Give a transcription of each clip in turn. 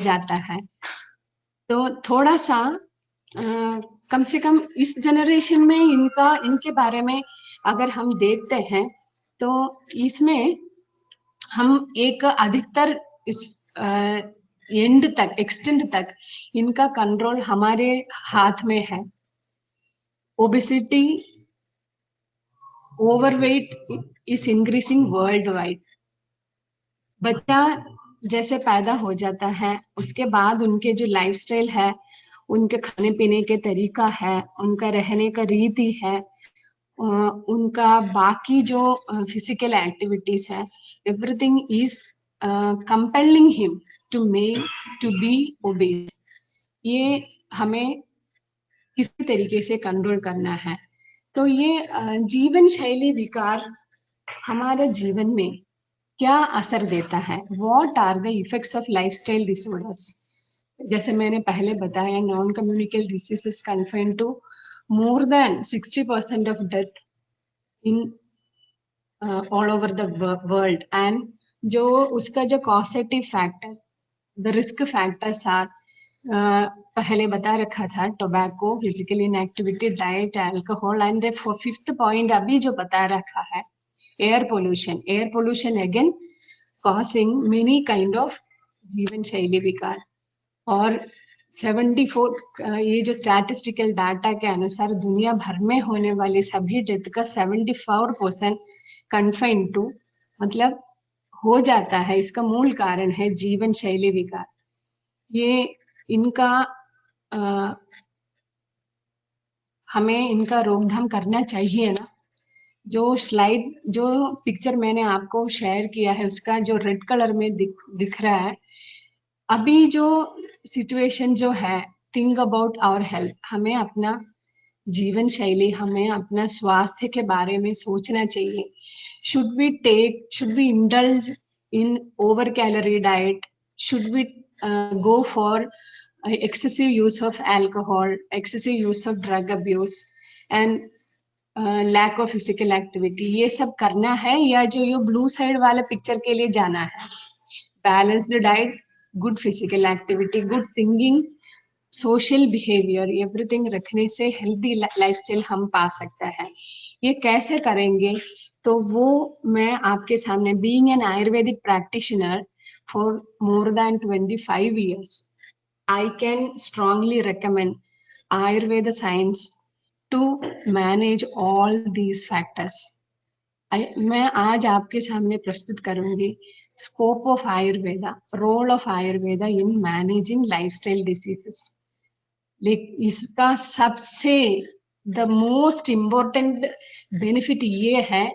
जाता है। तो थोड़ा सा कम से कम इस जनरेशन में इनके बारे में अगर हम देखते हैं तो इसमें हम एक अधिकतर इस एंड तक एक्सटेंड तक इनका कंट्रोल हमारे हाथ में है। Obesity, overweight is increasing world wide. बच्चा जैसे पैदा हो जाता है उसके बाद उनके जो लाइफस्टाइल है, उनके खाने पीने के तरीका है, उनका रहने का रीति है, उनका बाकी जो फिजिकल एक्टिविटीज है, everything is compelling him to be obese. ये हमें किसी तरीके से कंट्रोल करना है। तो ये जीवन शैली विकार हमारे जीवन में क्या असर देता है? What are the effects of lifestyle disorders? जैसे मैंने पहले बताया, non communicable diseases confine to more than 60% of death in all over the world, and जो उसका जो causative factor, the risk factors are पहले बता रखा था, tobacco, physical inactivity, diet, alcohol, and fifth point अभी जो बता रखा है, air pollution. Air pollution again causing many kind of जीवन शैली विकार। और 74 ये जो स्टैटिस्टिकल डाटा के अनुसार दुनिया भर में होने वाली सभी डेथ का 74% कन्फाइन टू, मतलब हो जाता है, इसका मूल कारण है जीवन शैली विकार। ये इनका हमें इनका रोकथाम करना चाहिए ना। जो स्लाइड, जो पिक्चर मैंने आपको शेयर किया है, उसका जो रेड कलर में दिख रहा है, अभी जो सिचुएशन जो है, थिंक अबाउट आवर हेल्थ। हमें अपना जीवन शैली, हमें अपना स्वास्थ्य के बारे में सोचना चाहिए। Should we indulge in over calorie diet? Should we go for excessive use of alcohol, excessive use of drug abuse, and lack of physical activity? ये सब करना है या जो ये ब्लू साइड वाले पिक्चर के लिए जाना है? Balanced diet, good physical activity, good thinking, social behaviour, everything रखने से हेल्दी लाइफस्टाइल हम पा सकते हैं। ये कैसे करेंगे? तो वो मैं आपके सामने, being an Ayurvedic practitioner for more than 25 years, I can strongly recommend Ayurveda science to manage all these factors. मैं आज आपके सामने प्रस्तुत करूंगी scope of Ayurveda, role of Ayurveda in managing lifestyle diseases. इसका सबसे द मोस्ट इम्पोर्टेंट बेनिफिट ये है,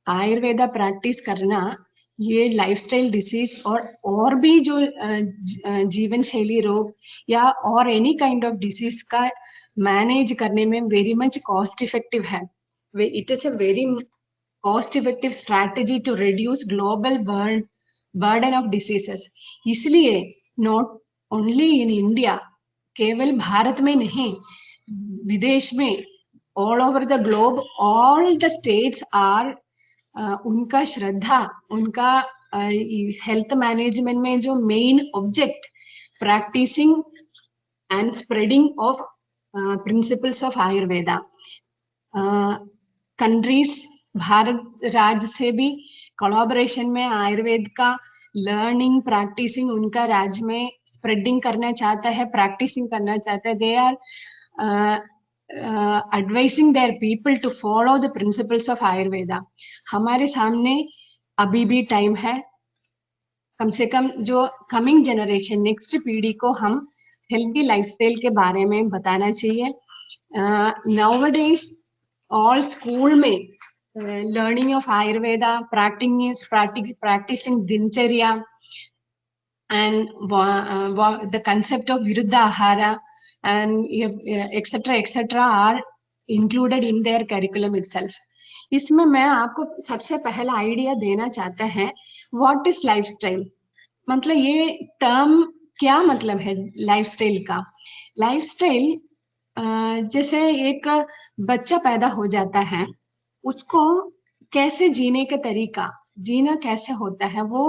आयुर्वेदा प्रैक्टिस करना ये लाइफस्टाइल डिसीज और भी जो जीवन शैली रोग या और एनी काइंड ऑफ डिसीज का मैनेज करने में वेरी मच कॉस्ट इफेक्टिव है। It is a very cost effective strategy to reduce global burden of diseases. इसलिए नॉट ओनली इन इंडिया, केवल भारत में नहीं, विदेश में, all over the globe, all the states are उनका श्रद्धा, उनका हेल्थ मैनेजमेंट में जो main object, practising and spreading of principles of Ayurveda. Countries, Bharat राज्य से भी कोलैबोरेशन में आयुर्वेद का लर्निंग, प्रैक्टिसिंग उनका राज्य में स्प्रेडिंग करना चाहता है, प्रैक्टिसिंग करना चाहता है। They are advising their people to follow the principles of Ayurveda. हमारे सामने अभी भी टाइम है, कम से कम जो कमिंग जनरेशन, नेक्स्ट पीढ़ी को हम हेल्दी लाइफस्टाइल के बारे में बताना चाहिए। Nowadays all school में learning of Ayurveda, practicing दिनचर्या and the concept of Viruddha Ahara and etc. are included in their curriculum itself. इसमें मैं आपको सबसे पहला आइडिया देना चाहता है, व्हाट इज लाइफस्टाइल? मतलब ये टर्म क्या मतलब है लाइफस्टाइल का? लाइफस्टाइल जैसे एक बच्चा पैदा हो जाता है, उसको कैसे जीने का तरीका, जीना कैसे होता है वो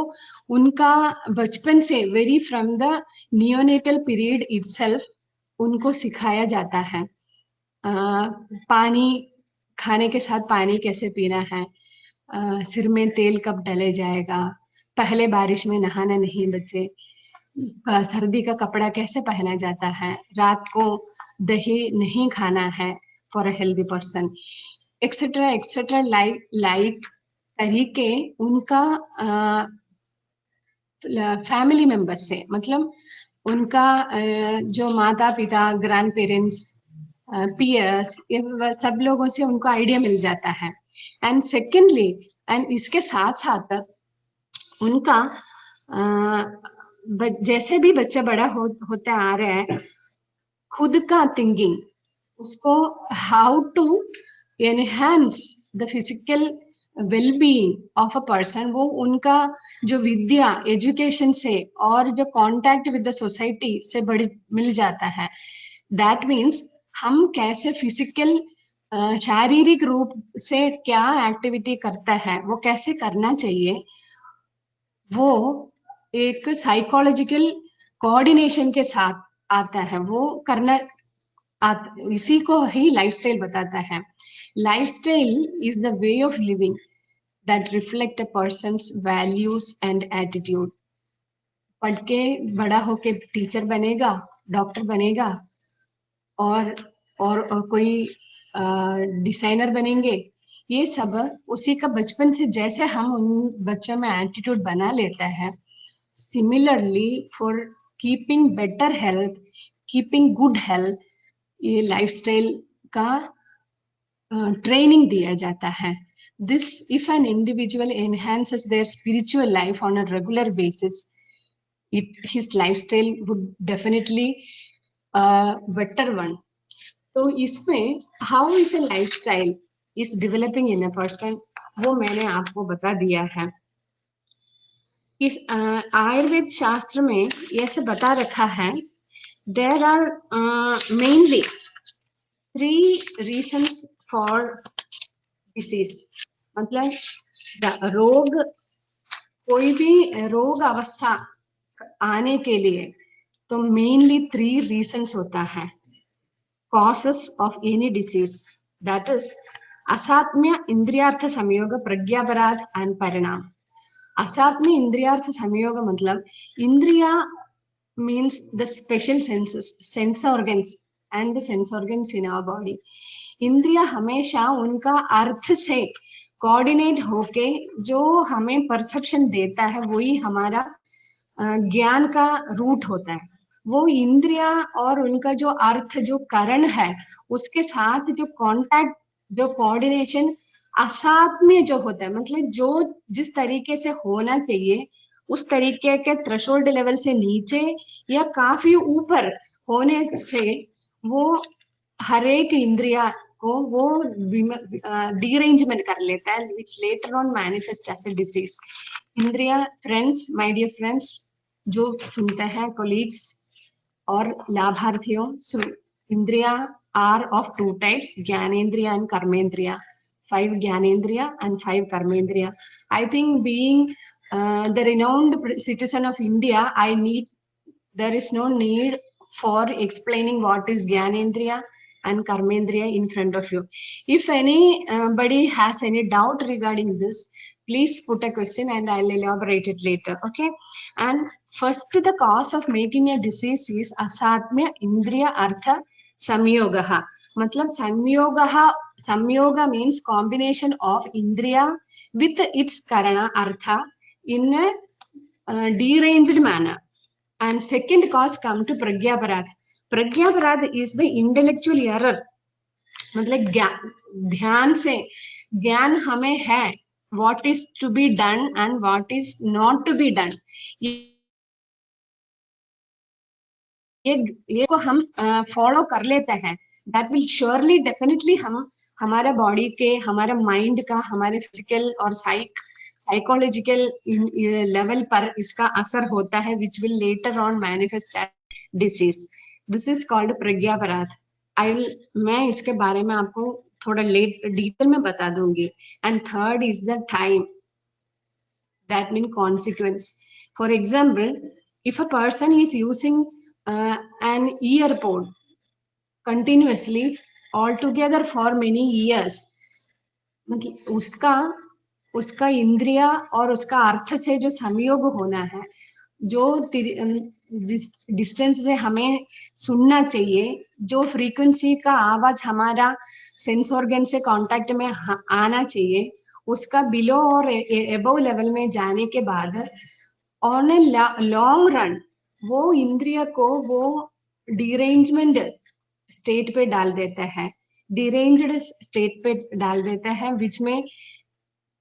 उनका बचपन से very from the neonatal period itself उनको सिखाया जाता है। पानी खाने के साथ पानी कैसे पीना है, सिर में तेल कब डले जाएगा, पहले बारिश में नहाना नहीं बच्चे, सर्दी का कपड़ा कैसे पहना जाता है, रात को दही नहीं खाना है for a healthy person, etcetera like तरीके उनका फैमिली मेंबर्स से, मतलब उनका जो माता पिता, ग्रैंड पेरेंट्स, पीयर्स, सब लोगों से उनको आइडिया मिल जाता है। एंड सेकेंडली, एंड इसके साथ साथ उनका जैसे भी बच्चा बड़ा होता आ रहा है, खुद का थिंकिंग, उसको how to enhance the physical wellbeing of a person, वो उनका जो विद्या एजुकेशन से और जो कांटेक्ट विद द सोसाइटी से बड़ी मिल जाता है। दैट मीन्स हम कैसे फिजिकल शारीरिक रूप से क्या एक्टिविटी करता है, वो कैसे करना चाहिए, वो एक साइकोलॉजिकल कोऑर्डिनेशन के साथ आता है, वो करना इसी को ही लाइफस्टाइल बताता है। Lifestyle is the way of living that reflect a persons values and attitude. पढ़ के बड़ा होके टीचर बनेगा, डॉक्टर बनेगा, और और कोई डिजाइनर बनेंगे, ये सब उसी का बचपन से जैसे हम उन बच्चों में एटीट्यूड बना लेता है, similarly for keeping better health, keeping good health, ये लाइफस्टाइल का ट्रेनिंग दिया जाता है। This if an individual enhances their spiritual life on a regular basis, it his lifestyle would definitely better one. तो इसमें how is a lifestyle is developing in a person, वो मैंने आपको बता दिया है। इस आयुर्वेद शास्त्र में ऐसे बता रखा है, there are mainly 3 reasons for disease, मतलब रोग, कोई भी रोग अवस्था आने के लिए तो मेनली 3 reasons होता है, causes of any disease, that is असात्म्य इंद्रियार्थ संयोग प्रज्ञापराध एंड परिणाम। असात्म्य इंद्रियार्थ संयोग मतलब इंद्रिया means the special senses, sense organs and the sense organs in our body. इंद्रिया हमेशा उनका अर्थ से कोऑर्डिनेट होके जो हमें परसेप्शन देता है, वही हमारा ज्ञान का रूट होता है। वो इंद्रिया और उनका जो अर्थ, जो करण है, उसके साथ जो कांटेक्ट, जो कोऑर्डिनेशन असात्म्य जो होता है, मतलब जो जिस तरीके से होना चाहिए उस तरीके के थ्रेशोल्ड लेवल से नीचे या काफी ऊपर होने से वो हर एक इंद्रिया को वो डीरेंजमेंट कर लेता है, which later on manifest as a disease. इंद्रिया, फ्रेंड्स, माय डियर फ्रेंड्स जो सुनते हैं, कोलीग्स और लाभार्थियों, इंद्रिया आर ऑफ 2 टाइप्स, ज्ञानेन्द्रिया एंड कर्मेंद्रिया। 5 ज्ञानेन्द्रिया and 5 कर्मेंद्रिया। I think being the renowned citizen of India, there is no need for explaining what is Gyanendriya and Karmendriya in front of you. If anybody has any doubt regarding this, please put a question and I'll elaborate it later. Okay. And first, the cause of making a disease is asatmya indriya artha samyogaha. मतलब samyoga means combination of indriya with its karana artha in a deranged manner. And second cause come to pragyaparad. Pragyaparad is the intellectual error. मतलब ध्यान से ज्ञान हमें है, what is to be done and what is not to be done, ये को हम follow कर लेते हैं, दैट विल श्योरली डेफिनेटली हम हमारे बॉडी के, हमारे माइंड का, हमारे फिजिकल और साइकोलॉजिकल लेवल पर इसका असर होता है, which will later on manifest as disease. This is called प्रज्ञापराध। मैं इसके बारे में आपको थोड़ा डिटेल में बता दूंगी। And third is the time, that means consequence. For example, if a person is using an earpod continuously altogether for many years, मतलब उसका उसका इंद्रिया और उसका अर्थ से जो संयोग होना है, जो जिस डिस्टेंस से हमें सुनना चाहिए, जो फ्रीक्वेंसी का आवाज हमारा सेंस ऑर्गन से कांटेक्ट में आना चाहिए, उसका बिलो और एबव लेवल में जाने के बाद ऑन ए लॉन्ग रन वो इंद्रिय को वो डिरेंजमेंट स्टेट पे डाल देता है, डिरेंज्ड स्टेट पे डाल देता है, विच में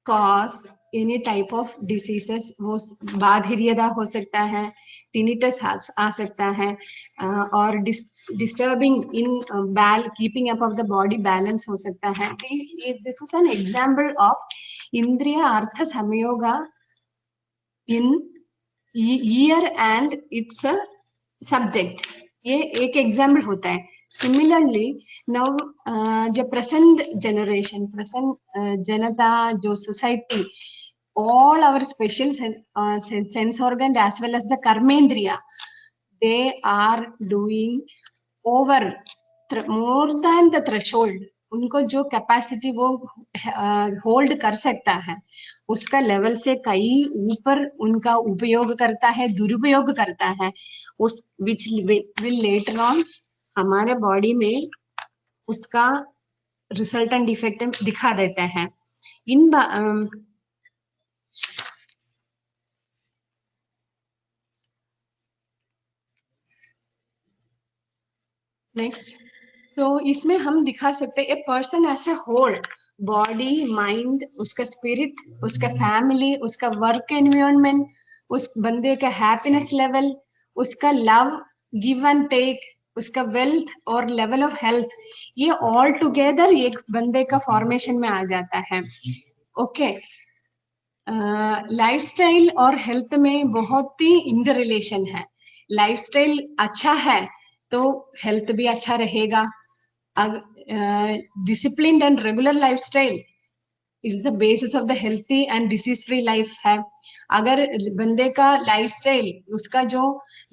cause any type of diseases, वो बाधिर्यता हो सकता है, टिनिटस आ सकता है, और disturbing in keeping up of the body balance हो सकता है. This is an example of इंद्रिय अर्थ संयोगा in ear and it's a subject. ये एक एग्जाम्पल होता है. सिमिलरली नाउ जो प्रेजेंट जनरेशन, प्रेजेंट जनता, जो society, all our special sense organ as well as the karmendriya, they are doing over more than the threshold. उनको जो capacity वो होल्ड कर सकता है उसका लेवल से कई ऊपर उनका उपयोग करता है, दुरुपयोग करता है, उस विच विल लेटर ऑन हमारे बॉडी में उसका रिजल्टेंट इफेक्ट दिखा देता है. इन नेक्स्ट, तो इसमें हम दिखा सकते हैं a person as a whole, body, mind, उसका स्पिरिट, उसका फैमिली, उसका वर्क एनवायरनमेंट, उस बंदे का हैप्पीनेस लेवल, उसका लव, गिव एंड टेक, उसका वेल्थ और लेवल ऑफ हेल्थ, ये ऑल टुगेदर एक बंदे का फॉर्मेशन में आ जाता है. ओके, लाइफस्टाइल और हेल्थ में बहुत ही इंटर रिलेशन है. लाइफस्टाइल अच्छा है तो हेल्थ भी अच्छा रहेगा. Disciplined and regular lifestyle is the basis of the healthy and disease free life है. अगर बंदे का लाइफस्टाइल, उसका जो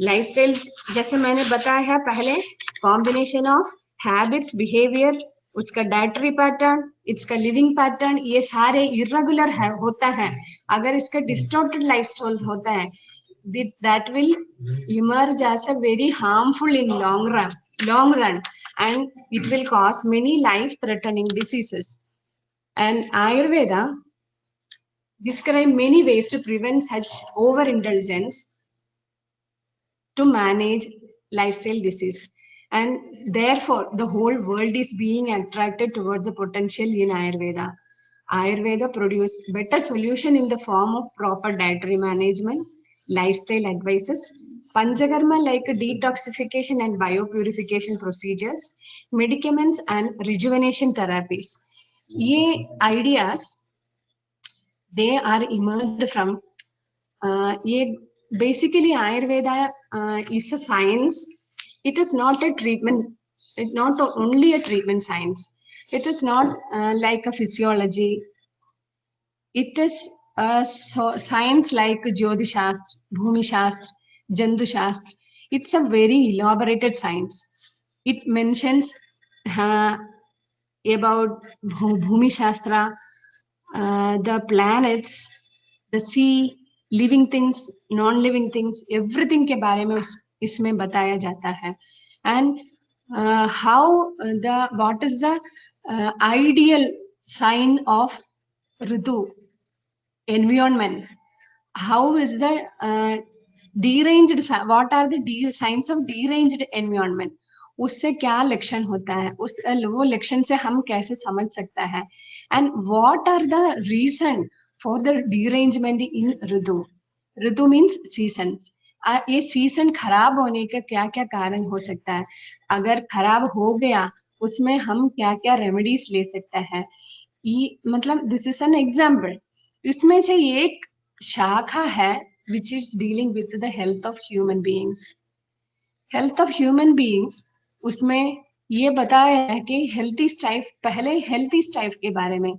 लाइफस्टाइल जैसे मैंने बताया है पहले, कॉम्बिनेशन ऑफ हैबिट्स, बिहेवियर, उसका डाइटरी पैटर्न, इसका लिविंग पैटर्न, ये सारे इरेगुलर है होता है. अगर इसका डिस्टॉर्टेड लाइफस्टाइल होता है, that will emerge as a very harmful in long run, and it will cause many life threatening diseases. And Ayurveda describe many ways to prevent such overindulgence, to manage lifestyle disease, and therefore the whole world is being attracted towards the potential in Ayurveda. Ayurveda produced better solution in the form of proper dietary management, lifestyle advices, panchakarma like detoxification and biopurification procedures, medicaments and rejuvenation therapies. Ye ideas, they are emerged from basically Ayurveda is a science. It is not a treatment, it's not only a treatment science. It is not like a physiology. It is a science like Jyoti Shastra, Bhumi Shastra, Jantu Shastra. It's a very elaborated science. It mentions about Bhumi Shastra, the planets, the sea, living things, non living things, everything के बारे में इसमें बताया जाता है. And how the what is the ideal sign of Ritu environment, how is the deranged, what are the signs of deranged environment, उससे क्या लक्षण होता है, उस वो लक्षण से हम कैसे समझ सकता है, and what are the reason for the derangement in Ritu. Ritu means seasons. ये सीजन खराब होने का क्या क्या कारण हो सकता है, अगर खराब हो गया उसमें हम क्या क्या रेमेडीज ले सकते हैं. ये मतलब दिस इज एन एग्जाम्पल. इसमें से एक शाखा है which is dealing with the health of human beings. Health of human beings, उसमें ये बताया है कि हेल्थी स्टाइफ, पहले हेल्थी स्टाइफ के बारे में.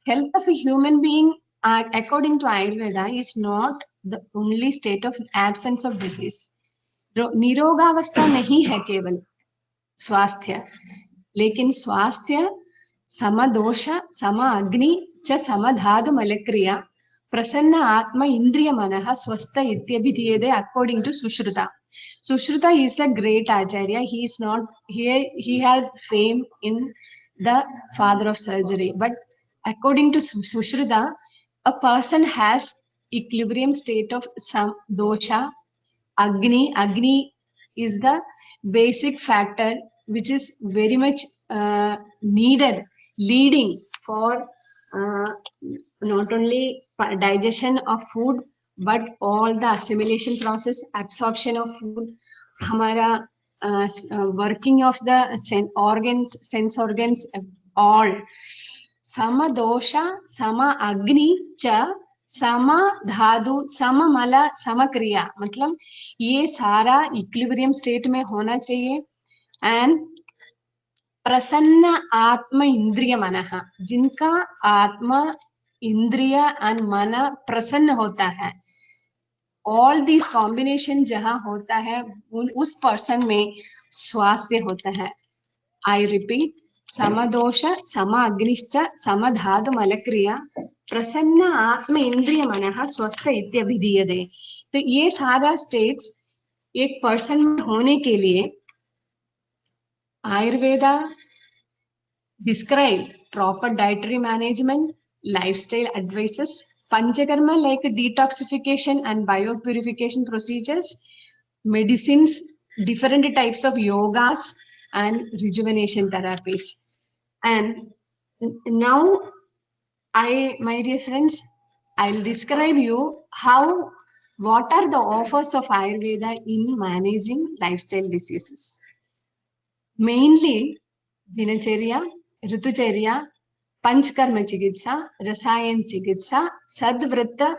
Health of human being according to Ayurveda, is not the only state of absence of disease. निरोगावस्था नहीं है केवल स्वास्थ्य, लेकिन स्वास्थ्य समदोष सम अग्नि च समधातु मलक्रिया प्रसन्न आत्म इंद्रिय मनः स्वस्थ इत्यभिधीयते according to Sushruta. Sushruta is a great acharya. He is not here. He had fame in the father of surgery, but according to Sushruta, a person has equilibrium state of some dosha. Agni is the basic factor which is very much needed, leading for not only digestion of food but all the assimilation process, absorption of food, हमारा working of the sense organs, all. Sama dosha, sama agni cha, sama धातु, सम मल, सम क्रिया, मतलब ये सारा equilibrium state में होना चाहिए. एंड प्रसन्न आत्म इंद्रिय मन, जिनका आत्मा इंद्रिय एंड मन प्रसन्न होता है, ऑल दिस कॉम्बिनेशन जहां होता है उस पर्सन में स्वास्थ्य होता है. आई रिपीट, समदोष सम अग्निश्च समधातु मलक्रिया प्रसन्न आत्म इंद्रिय मनः स्वस्थ इत्यभिधीयते. तो ये सारा स्टेट्स एक पर्सन में होने के लिए Ayurveda describe proper dietary management, lifestyle advices, Panchakarma like detoxification and biopurification procedures, medicines, different types of yogas and rejuvenation therapies. And now my dear friends, I'll describe you what are the offers of Ayurveda in managing lifestyle diseases. Mainly Dinacharya, Ritucharya, Panchkarma Chikitsa, Rasayan Chikitsa, Sadvritta,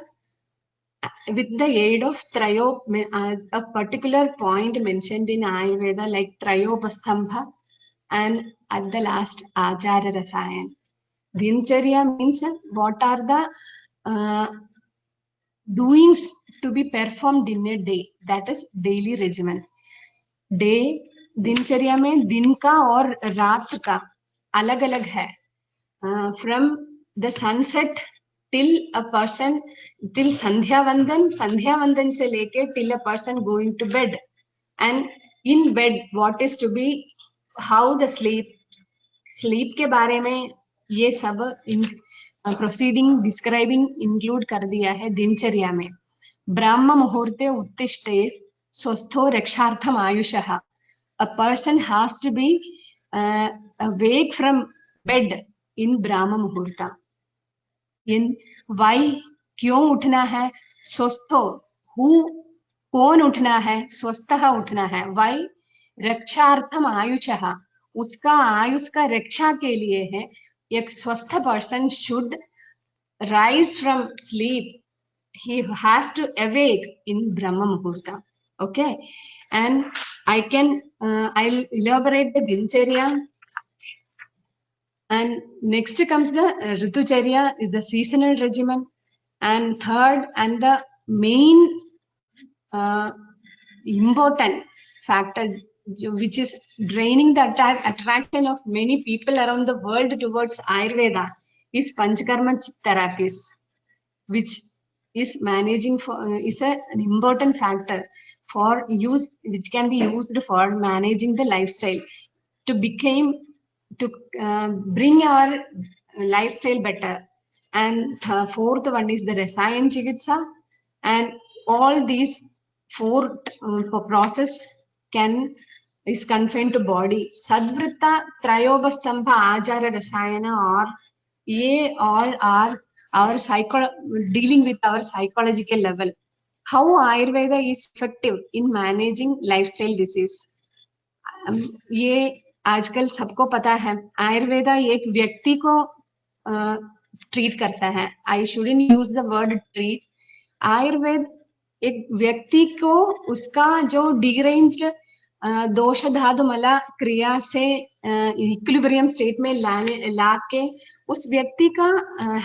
with the aid of a particular point mentioned in Ayurveda like Trayopastambha, and at the last Achara Rasayan. Dinacharya means what are the doings to be performed in a day, that is daily regimen. Day, दिनचर्या में दिन का और रात का अलग अलग है. From the sunset till a person, till Sandhya Vandan से लेके till a person going to bed, and in bed what is to be, how the sleep के बारे में ये सब प्रोसीडिंग डिस्क्राइबिंग इंक्लूड कर दिया है दिनचर्या में. ब्राह्म मुहूर्ते उत्तिष्ठे स्वस्थो रक्षार्थम आयुषः. A person has to be awake from bed in Brahma Muhurta. In why, क्यों उठना है? स्वस्थो, who, कौन उठना है? स्वस्थः उठना है. why? रक्षार्थम आयुषः, उसका आयुष का रक्षा के लिए है. एक स्वस्थ person should rise from sleep. He has to awake in Brahma Muhurta. Okay, and I'll elaborate the Dinacharya. And next comes the Ritucharya, is the seasonal regimen. And third and the main important factor which is draining the attraction of many people around the world towards Ayurveda is Panchakarma therapies, which is managing for is an important factor for use, which can be used for managing the lifestyle to bring our lifestyle better. And the fourth one is the Rasayan Chikitsa, and all these four process is confined to body. Sadvritta, Trayopastambha, Achara, Rasayana, or ye all are our dealing with our psychological level. How Ayurveda is effective in managing lifestyle disease. ये आजकल सबको पता है. आयुर्वेदा एक व्यक्ति को treat करता है. I shouldn't use the word treat. Ayurveda एक व्यक्ति को उसका जो डिरेंज्ड दोष धातु मला क्रिया से इक्विलिब्रियम स्टेट में ला के उस व्यक्ति का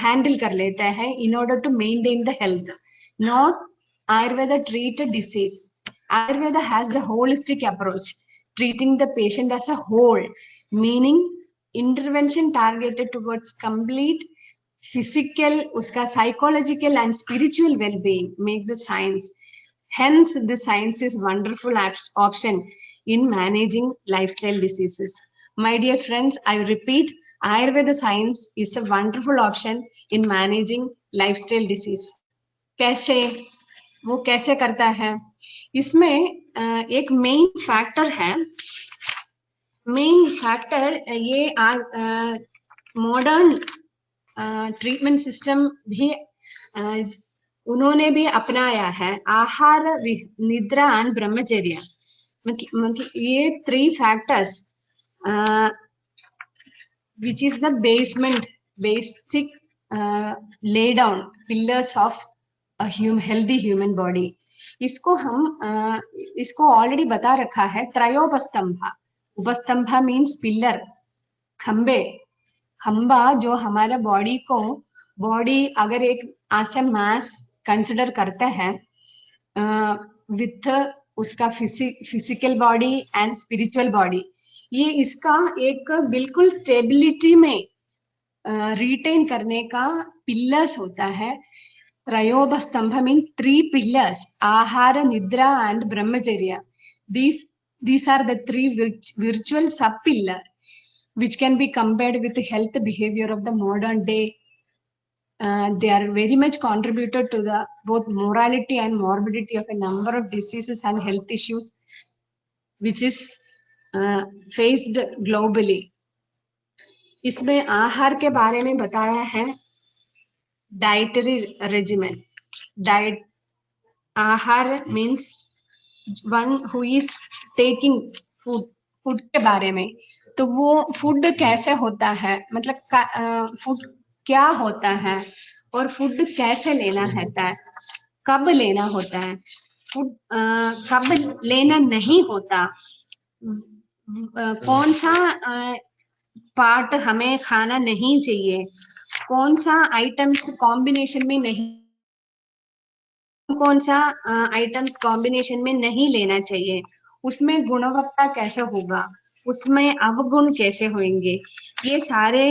हैंडल कर लेता है in order to maintain the health. Not Ayurveda treat a disease. Ayurveda has the holistic approach, treating the patient as a whole, meaning intervention targeted towards complete physical, uska psychological and spiritual well-being makes the science. Hence, the science is wonderful option in managing lifestyle diseases. My dear friends, I repeat, Ayurveda science is a wonderful option in managing lifestyle disease. कैसे वो कैसे करता है? इसमें एक main factor है. Main factor ये modern treatment system भी उन्होंने भी अपनाया है. आहार, निद्रा एंड ब्रह्मचर्य. मतलब ये 3 factors which is the basic lay down pillars of a healthy human body. इसको ऑलरेडी बता रखा है. त्रयोपस्तंभा. उपस्तंभा मीन्स पिलर, खंबे. खंबा जो हमारा बॉडी अगर एक ऐसा मास कंसिडर करते हैं विथ उसका physical body and spiritual body, ये इसका एक बिल्कुल स्टेबिलिटी में रिटेन करने का पिलर्स होता है. त्रयोपस्तंभ mean 3 pillars: ahara, nidra and brahmacharya. These are the 3 virtual sub pillar which can be compared with the health behavior of the modern day. They are very much contributed to the both mortality and morbidity of a number of diseases and health issues which is faced globally. इसमें आहार के बारे में बताया है. Dietary regimen. Diet आहार means one who is taking food के बारे में. तो वो फूड कैसे होता है, मतलब फूड क्या होता है और फूड कैसे लेना होता है, कब लेना होता है, फूड कब लेना नहीं होता, कौन सा पार्ट हमें खाना नहीं चाहिए, कौन सा आइटम्स कॉम्बिनेशन में नहीं, कौन सा आइटम्स कॉम्बिनेशन में नहीं लेना चाहिए, उसमें गुणवत्ता कैसे होगा, उसमें अवगुण कैसे होंगे. ये सारे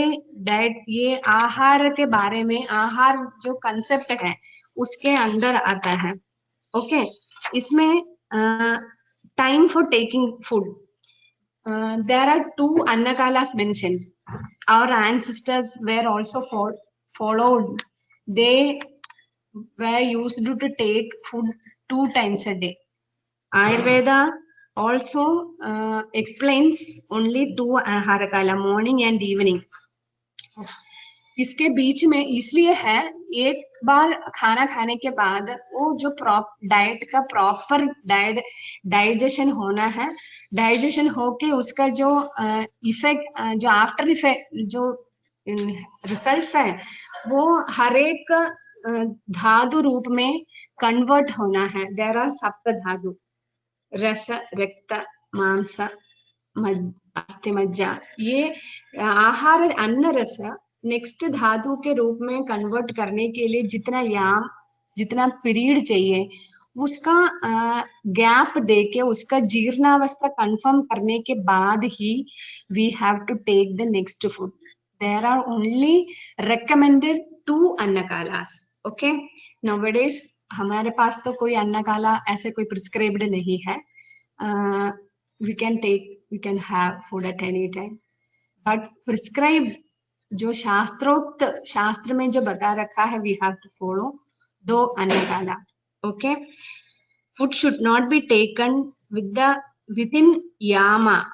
डाइट, ये आहार के बारे में, आहार जो कंसेप्ट है उसके अंदर आता है. ओके. इसमें time for taking food. There are 2 annakalas mentioned. Our ancestors were also followed. They were used to take food 2 times a day. Ayurveda also explains only 2 aharakala, morning and evening. इसके बीच में इसलिए है, एक बार खाना खाने के बाद वो जो डाइट का प्रॉपर डाइजेशन होना है. डाइजेशन होके उसका जो इफेक्ट, जो आफ्टर इफेक्ट, जो रिजल्ट्स है, वो हर एक धातु रूप में कन्वर्ट होना है. देयर आर सप्त धातु: रस, रक्त, मांस, अस्थि, मज्जा. ये आहार अन्न रस नेक्स्ट धातु के रूप में कन्वर्ट करने के लिए जितना पीरियड चाहिए, उसका गैप देके उसका जीर्णावस्था कंफर्म करने के बाद ही we have to take the next food. There are only recommended 2 अन्नकालास. ओके. नाउअडेज हमारे पास तो कोई अन्नकाला ऐसे कोई प्रिस्क्राइब्ड नहीं है. we can have food at any time, but prescribed जो शास्त्रोक्त, शास्त्र में जो बता रखा है, we have to follow 2 अन्नकाला. Okay. Food should not be taken within yama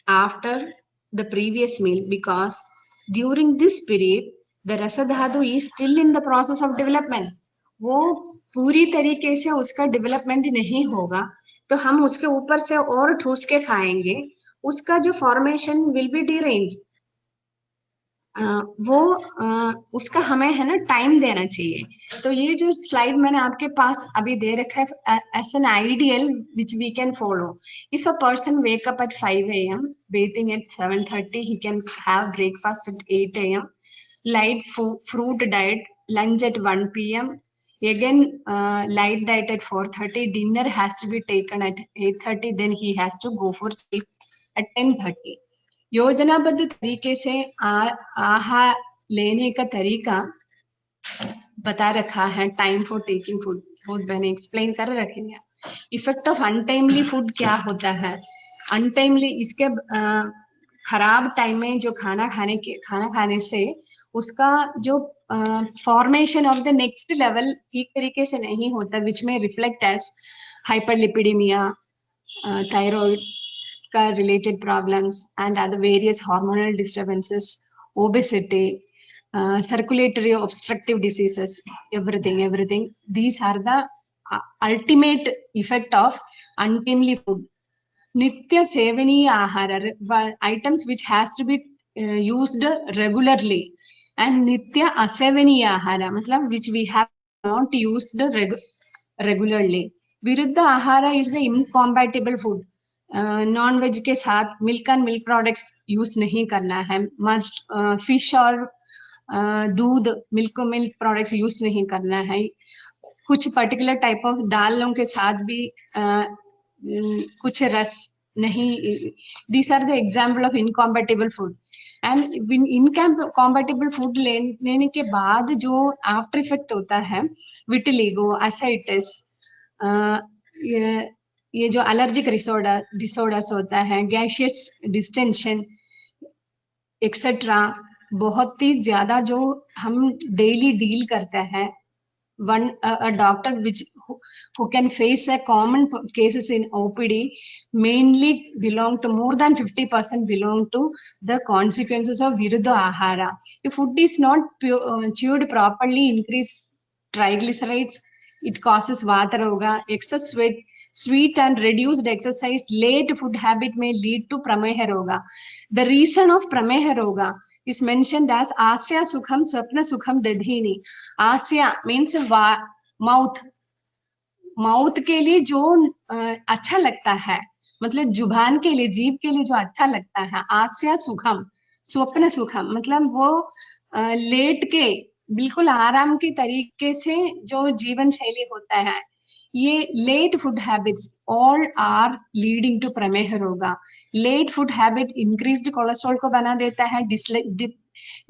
after the previous meal, because during this period the rasa dhatu is still in the process of development. वो पूरी तरीके से उसका डेवलपमेंट नहीं होगा, तो हम उसके ऊपर से और ठूस के खाएंगे, उसका जो फॉर्मेशन विल बी डिरेंज. वो उसका हमें है ना टाइम देना चाहिए। तो ये जो स्लाइड मैंने आपके पास अभी दे रखा है as an ideal which we can follow. If a person wake up at 5 a.m. bathing at 7:30, he can have breakfast at 8 a.m. light fruit diet, lunch at 1 p.m. Again, light diet at 4:30. Dinner has to be taken at 8:30. Then he has to go for sleep at 10:30. योजनाबद्ध तरीके से आहार लेने का तरीका बता रखा है। टाइम फॉर टेकिंग फूड बहुत मैंने एक्सप्लेन कर रखे हैं। इफेक्ट ऑफ अनटाइमली फूड क्या होता है? अनटाइमली इसके खराब टाइम में जो खाना खाने से उसका जो formation of the next level ठीक तरीके से नहीं होता, विच में रिफ्लेक्ट एज हाइपरलिपिडेमिया, थायराइड का related problems and other various hormonal disturbances, obesity, circulatory obstructive diseases, everything. These are the ultimate effect of untimely food. Nitya sevaniya ahara, items which has to be used regularly, and nitya asevaniya ahara, matlab which we have not used regularly. Viruddha ahara is the incompatible food. Non veg के साथ milk and milk products use नहीं करना है। Fish और दूध, milk products use नहीं करना है। कुछ पर्टिकुलर टाइप ऑफ दालों के साथ भी कुछ रस नहीं। These are the example of incompatible food. And incompatible food लेने के बाद जो आफ्टर इफेक्ट होता है, विटिलिगो, एसाइटिस, ये जो एलर्जिक डिसऑर्डर्स होता है, गैशियस डिस्टेंशन एक्सेट्रा, बहुत ही ज्यादा जो हम डेली डील करते हैं। A doctor who can face a common cases in OPD mainly belong to more than 50% belong to the consequences of Viruddha Ahara. If food is not chewed properly, increase triglycerides, it causes Vata Roga, excess sweet and reduced exercise, late food habit may lead to Prameha Roga. The reason of Prameha Roga is mentioned as Asya Sukham Swapna Sukham Dadhini. Asya means mouth. Mouth के लिए जो अच्छा लगता है, मतलब जुबान के लिए, जीभ के लिए जो अच्छा लगता है, आस्या सुखम, स्वप्न सुखम, मतलब वो लेट के बिल्कुल आराम के तरीके से जो जीवन शैली होता है, ये late food habits all are leading to प्रमेह रोगा। Late food habit increased cholesterol को बना देता है।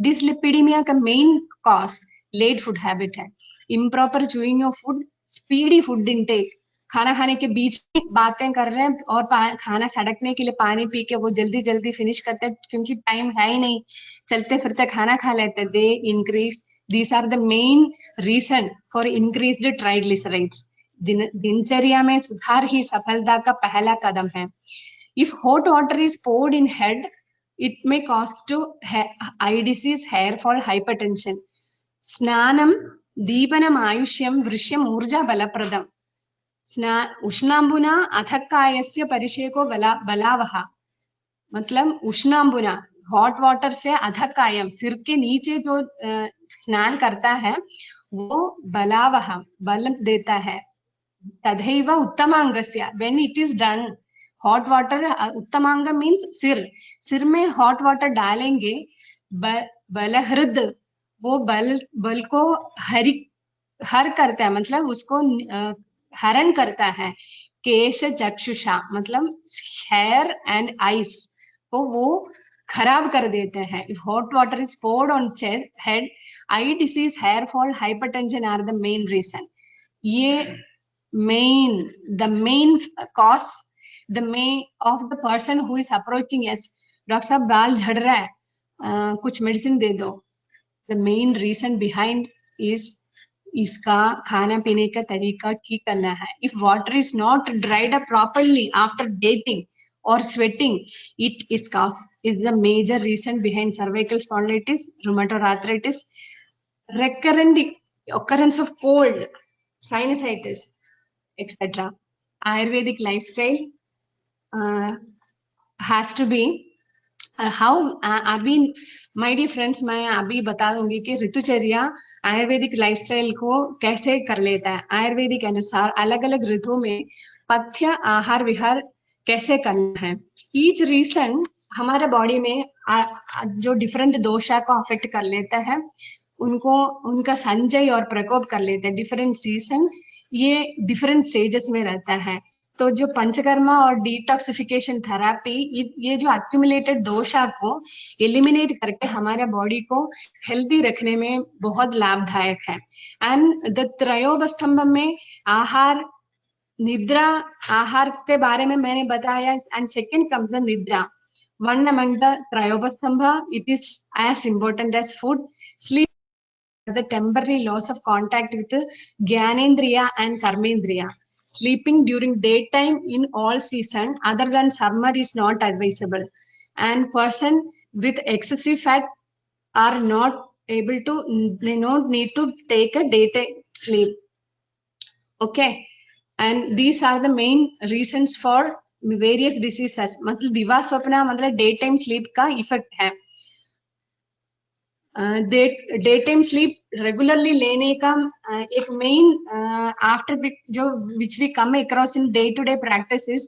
डिसलिपिडीमिया का main cause late food habit है। Improper chewing of food, speedy food intake, खाना खाने के बीच में बातें कर रहे हैं और खाना सड़कने के लिए पानी पी के वो जल्दी जल्दी फिनिश करते हैं क्योंकि टाइम है ही नहीं, चलते फिरते खाना खा लेते हैं। They increase, these are the main reason for increased triglycerides. दिनचर्या में सुधार ही सफलता का पहला कदम है। If hot water is poured in head, it may cause to eye disease, hair fall, hypertension. स्नानम दीपनम आयुष्यम वृष्यम ऊर्जा बलप्रदम। उष्णांबुना अथकायस्य परिषेको बलावहा, मतलब उष्णांबुना हॉट वाटर से अथकायम, सिर के नीचे जो स्नान करता है वो बलावहा, बल देता है। तथैव उत्तमांगस्य, when it is done hot water, उत्तमांग मीन्स सिर, सिर में हॉट वाटर डालेंगे, बलहृद, वो बल को हर करता है, मतलब उसको हरण करता है। केश चक्षुषा, मतलब हेयर एंड आईज को वो खराब कर देते हैं। If hot water is poured on head, eye disease, hair fall, hypertension are the main reason. ये the main cause, the main of the person who is approaching us, doctor साहब बाल झड़ रहा है, कुछ मेडिसिन दे दो। the main reason behind is इसका खाना पीने का तरीका ठीक करना है। if water is not dried up properly after bathing or sweating, it is the major reason behind cervical spondylitis, rheumatoid arthritis, recurrent occurrence of cold, sinusitis, etc. Ayurvedic lifestyle has to be how अभी my dear friends, मैं अभी बता दूंगी कि ऋतुचर्या Ayurvedic lifestyle को कैसे कर लेता है। आयुर्वेदिक के अनुसार अलग अलग ऋतुओं में पथ्य आहार विहार कैसे करना है। ईच रीजन हमारे बॉडी में जो डिफरेंट दोषा को अफेक्ट कर लेता है, उनको उनका संचय और प्रकोप कर लेते हैं। डिफरेंट सीजन ये डिफरेंट स्टेजेस में रहता है। तो जो पंचकर्मा और डिटॉक्सिफिकेशन थेरापी, ये जो एक्यूमुलेटेड दोषा को एलिमिनेट करके हमारे बॉडी को हेल्दी रखने में बहुत लाभदायक है। एंड द त्रयोबस्तंभ में आहार निद्रा, आहार के बारे में मैंने बताया। एंड सेकेंड कम्स द निद्रा, one among the trayobastambha. It is as important as food. Sleep, the temporary loss of contact with Gyanendriya and Karmendriya. Sleeping during daytime in all season other than summer is not advisable. And person with excessive fat are not able to, they don't need to take a daytime sleep. Okay. And these are the main reasons for various diseases. मतलब दिवा स्वप्न मतलब day time sleep का effect है। Day time sleep regularly लेने का एक main after जो which we come across in day to day practice is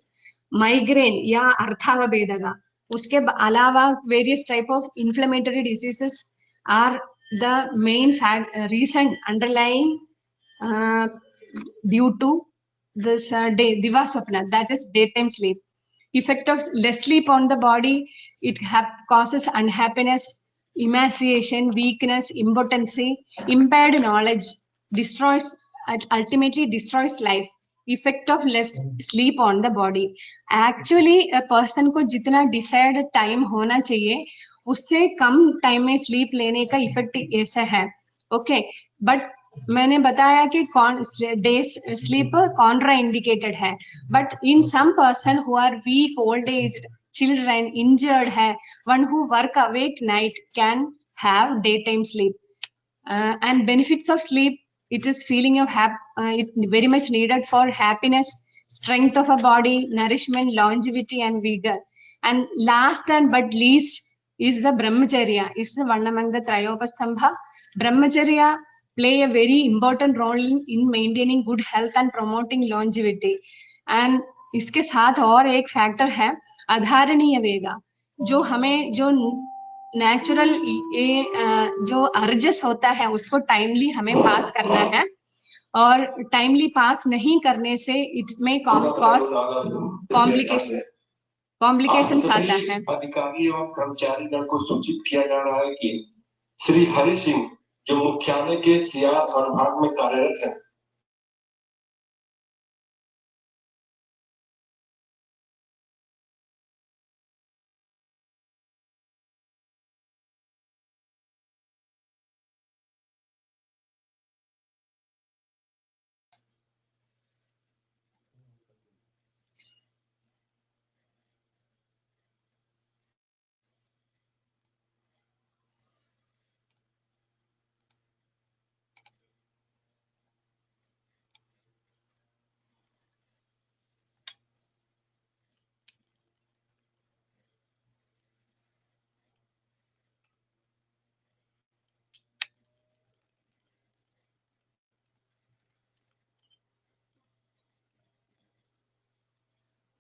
migraine या अर्थावभेदगा। उसके अलावा various type of inflammatory diseases are the main reason underlying due to this diva swapna, that is daytime sleep. Effect of less sleep on the body, it causes unhappiness, emaciation, weakness, impotency, impaired knowledge, destroys, ultimately destroys life. Effect of less sleep on the body. Actually a person को जितना desired time होना चाहिए उससे कम time में sleep लेने का effect ऐसा है। ओके, बट मैंने बताया कि डे स्लीप कॉन्ट्रा इंडिकेटेड है, but in some person who are weak, old age, children, injured है, one who work awake night can have day time sleep. And benefits of sleep, it is feeling of it very much needed for happiness, strength of a body, nourishment, longevity and vigor. And last and but least is the brahmacharya, is the one among the trayopastambha. Brahmacharya play a very important role in maintaining good health and promoting longevity. And इसके साथ और एक factor है अधारणीय वेगा, जो हमें जो natural ये जो अर्जस होता है उसको टाइमली हमें पास करना है, और टाइमली पास नहीं करने से इसमें कॉज कॉम्प्लिकेशन आता है। अधिकारी और कर्मचारीगण को सूचित किया जा रहा है कि श्री हरि सिंह जो मुख्यालय के सियार अनुभाग में कार्यरत है,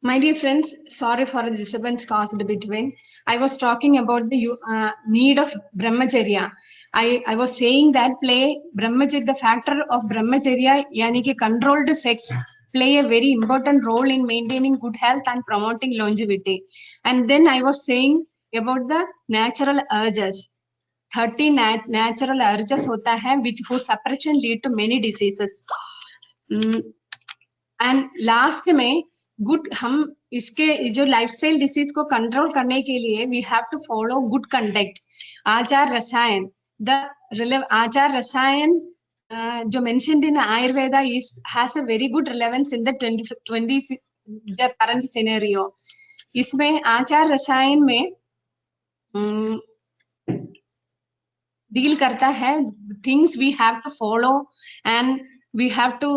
My dear friends, sorry for the disturbance caused between. I was talking about the need of brahmacharya. I was saying that the factor of brahmacharya, yani ki controlled sex, play a very important role in maintaining good health and promoting longevity. And then I was saying about the natural urges. 30 natural urges hota hai, which whose suppression lead to many diseases. And last में good, हम इसके जो lifestyle disease को control करने के लिए we have to follow good conduct. आचार रसायन, द आचार रसायन जो mentioned in Ayurveda is has a very good relevance in the 20 the current scenario. इसमें आचार रसायन में डील करता है things we have to follow, and we have to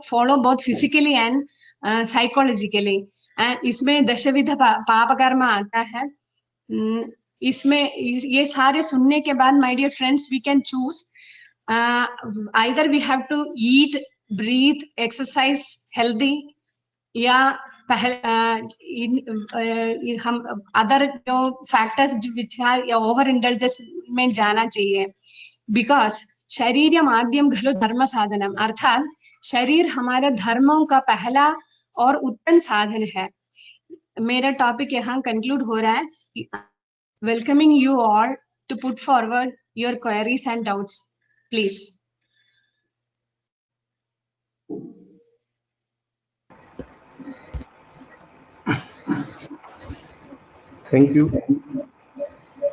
follow both physically and psychologically. And इसमें दशविध पाप कर्म आता है, इसमें ये सारे सुनने के बाद my dear friends we can choose either we have to eat breathe exercise healthy, या हम अदर जो factors which are over indulgence में जाना चाहिए, बिकॉज शरीर माध्यम खलु धर्म साधनम, अर्थात शरीर हमारे धर्मों का पहला और उत्तम साधन है। मेरा टॉपिक यहाँ कंक्लूड हो रहा है। Welcoming you all to put forward your queries and doubts please. Thank you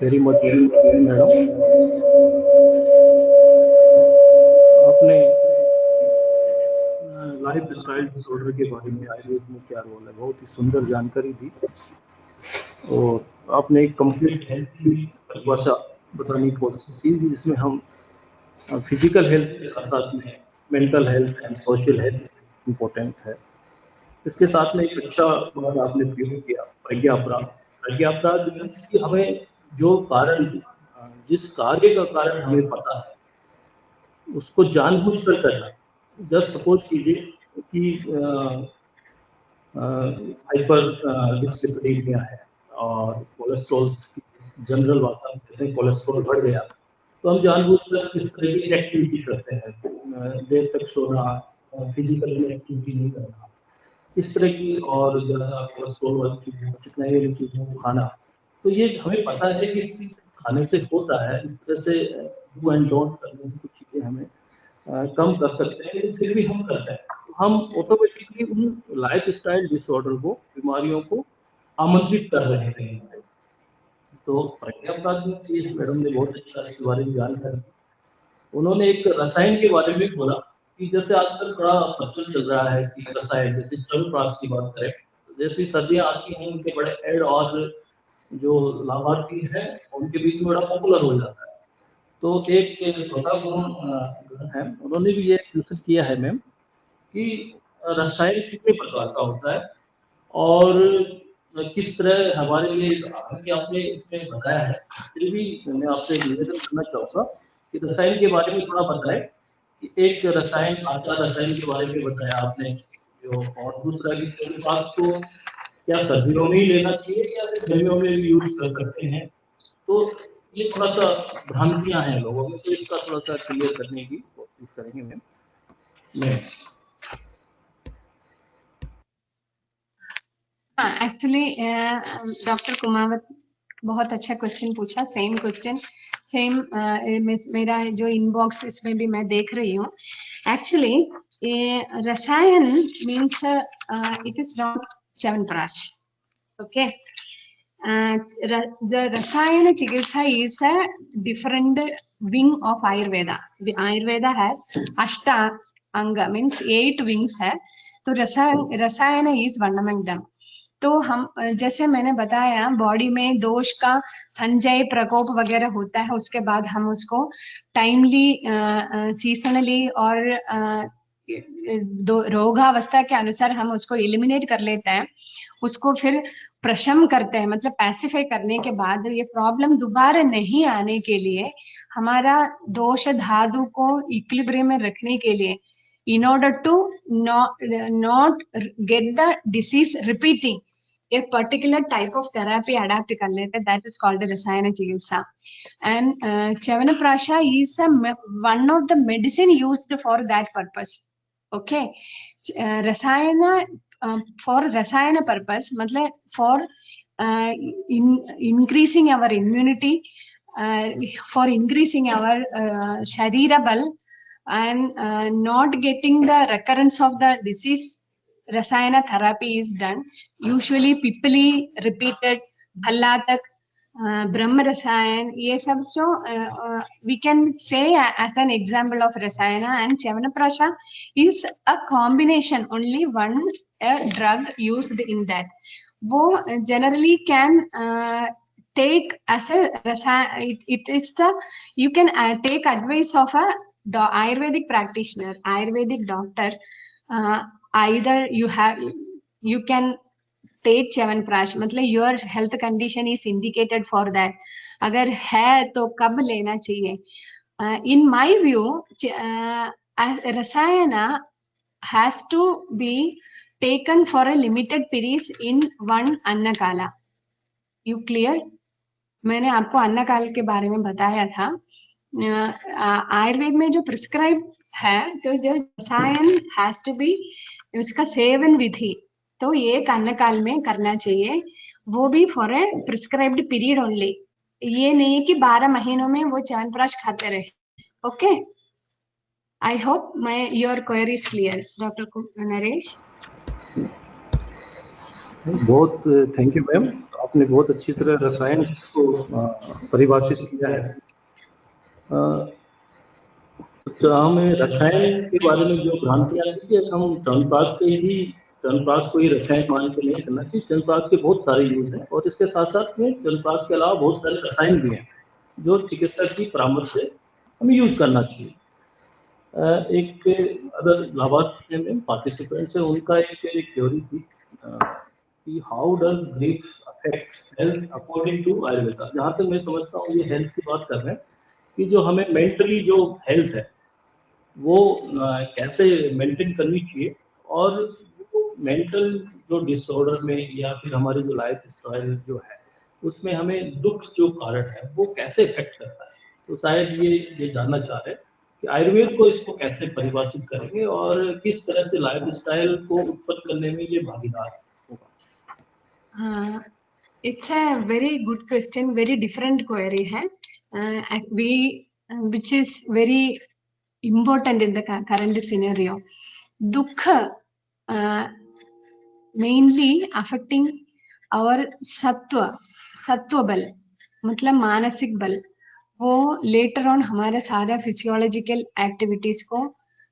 very much madam. आपने लाइफ स्टाइल डिसऑर्डर के बारे में आयुर्वेद में क्या रोल है, बहुत ही सुंदर जानकारी दी, और आपने एक कंप्लीट हेल्थ की परिभाषा बताने की कोशिश की, जिसमें हम फिजिकल हेल्थ के साथ साथ में mental health and social health important है। इसके साथ में एक अच्छा बात आपने प्रयोग किया, प्रज्ञापराध। प्रज्ञापराध मीन्स कि हमें जो कारण, जिस कार्य का कारण हमें पता है उसको जानबूझकर करना। जस्ट सपोज कीजिए कि हाइपर डिस्लिपिडीमिया है और कोलेस्ट्रॉल, जनरल भाषा में कहते हैं कोलेस्ट्रॉल बढ़ गया, तो हम जानबूझकर किस तरह की एक्टिविटी करते हैं, देर तक सोना, फिजिकल एक्टिविटी नहीं करना, इस तरह की, और ज़्यादा कोलेस्ट्रॉल वाली चीज़ों, चिकनाई वाली चीज़ों को खाना। तो ये हमें पता है कि इस चीज़ खाने से होता है, इस तरह से डू एंड डोंट करने से कुछ चीज़ें हमें कम कर सकते हैं, लेकिन फिर भी हम करते हैं। हम ऑटोमेटिकली उन लाइफ स्टाइल डिसऑर्डर को, बीमारियों को आमंत्रित कर रहे हैं। तो प्रज्ञापराध मैडम ने बहुत अच्छा इस बारे में जानकारी दी। उन्होंने एक रसायन के बारे में बोला कि जैसे आजकल बड़ा प्रचलन चल रहा है कि रसायन, जैसे च्यवनप्राश की बात करें, जैसी सर्दियां आती हैं उनके बड़े एड और जो लाभार्थी हैं उनके बीच में बड़ा पॉपुलर हो जाता है। तो एक छोटा गुण है, उन्होंने भी ये मेंशन किया है मैम कि रसायन कितने प्रकार का होता है और किस तरह हमारे लिए, आपने इसमें बताया है, फिर भी मैं आपसे निवेदन करना चाहूँगा कि रसायन के बारे में थोड़ा बताएं कि एक रसायन, आता रसायन के बारे में बताया आपने जो, और दूसरा कि च्यवनप्राश को क्या सर्दियों में ही लेना चाहिए या फिर गर्मियों में भी यूज कर सकते हैं। तो ये थोड़ा सा भ्रांतियां हैं लोगों में, तो इसका थोड़ा सा क्लियर करने की कोशिश करेंगे मैम। हाँ, एक्चुअली डॉक्टर कुमावत बहुत अच्छा क्वेश्चन पूछा। सेम क्वेश्चन, सेम मेरा जो इनबॉक्स इसमें भी मैं देख रही हूँ। एक्चुअली रसायन means it is not chyawanprash, okay. The Rasayana Chikitsa is a different wing of Ayurveda. The Ayurveda has Ashta Anga, means 8 wings है, तो रसायन is one among them. तो हम, जैसे मैंने बताया, बॉडी में दोष का संचय, प्रकोप वगैरह होता है, उसके बाद हम उसको टाइमली, सीजनली और रोगावस्था के अनुसार हम उसको एलिमिनेट कर लेते हैं, उसको फिर प्रशम करते हैं, मतलब पैसिफाई करने के बाद ये प्रॉब्लम दोबारा नहीं आने के लिए, हमारा दोष धातु को इक्विलिब्रियम में रखने के लिए, in order to not get the disease repeating, a particular type of therapy adapt कर लेते हैं, that is called रसायन चिकित्सा. And Chyavanprasha is one of the medicine used for that purpose. Okay, rasayana for rasayana purpose, मतलब for increasing our immunity, for increasing our sharira bal, and not getting the recurrence of the disease, rasayana therapy is done. Usually pipali repeated, bhallatak, ब्रह्म रसायन, ये सब जो we can say as an example of rasayana. And Chyavanprasha is a combination, only one drug used in that. वो generally can take as a rasayan, it is the, you can take advice of a Ayurvedic practitioner, Ayurvedic doctor. Either you can take Chyawanprash, मतलब your health condition is indicated for that. अगर है तो कब लेना चाहिए? In my view रसायना has to be taken for a limited period in one अन्नकाला। You clear? मैंने आपको अन्नकाल के बारे में बताया था। आयुर्वेद में जो प्रिस्क्राइब है, तो जो रसायन हैज टू बी, उसका सेवन विधि तो एक अन्नकाल में करना चाहिए, वो भी for a prescribed period only. ये नहीं है कि 12 महीनों में वो च्यवनप्राश खाते रहे। Okay, I hope my your query is clear doctor Naresh. बहुत थैंक यू मैम, आपने बहुत अच्छी तरह रसायन को परिभाषित किया है। तो हमें रसायन के बारे में जो भ्रांतियां थी कि हम च्यवनप्राश को ही रसायन मान के नहीं करना चाहिए। च्यवनप्राश के बहुत सारे यूज हैं और इसके साथ साथ में च्यवनप्राश के अलावा बहुत सारे रसायन भी हैं जो चिकित्सक की परामर्श से हमें यूज करना चाहिए। एक अदर लाभार्थी में पार्टिसिपेंट्स है, उनका एक थ्योरी थी कि how does grief affect health according to Ayurveda. जहाँ तक मैं समझता हूँ ये हेल्थ की बात कर रहे हैं कि जो हमें मेंटली जो हेल्थ है वो कैसे मेंटेन करनी चाहिए, और मेंटल जो डिसऑर्डर में या फिर हमारी जो लाइफ स्टाइल जो है उसमें हमें दुख जो कारक है वो कैसे इफेक्ट करता है। तो शायद ये जानना चाह रहे हैं कि आयुर्वेद को इसको कैसे परिभाषित करेंगे और किस तरह से लाइफ स्टाइल को उत्पन्न करने में ये भागीदार होगा। It's a very good question, very different query है, which is very important in the current scenario. दुख mainly affecting our सत्व बल, मतलब मानसिक बल, वो लेटर ऑन हमारे सारे फिजियोलॉजिकल एक्टिविटीज को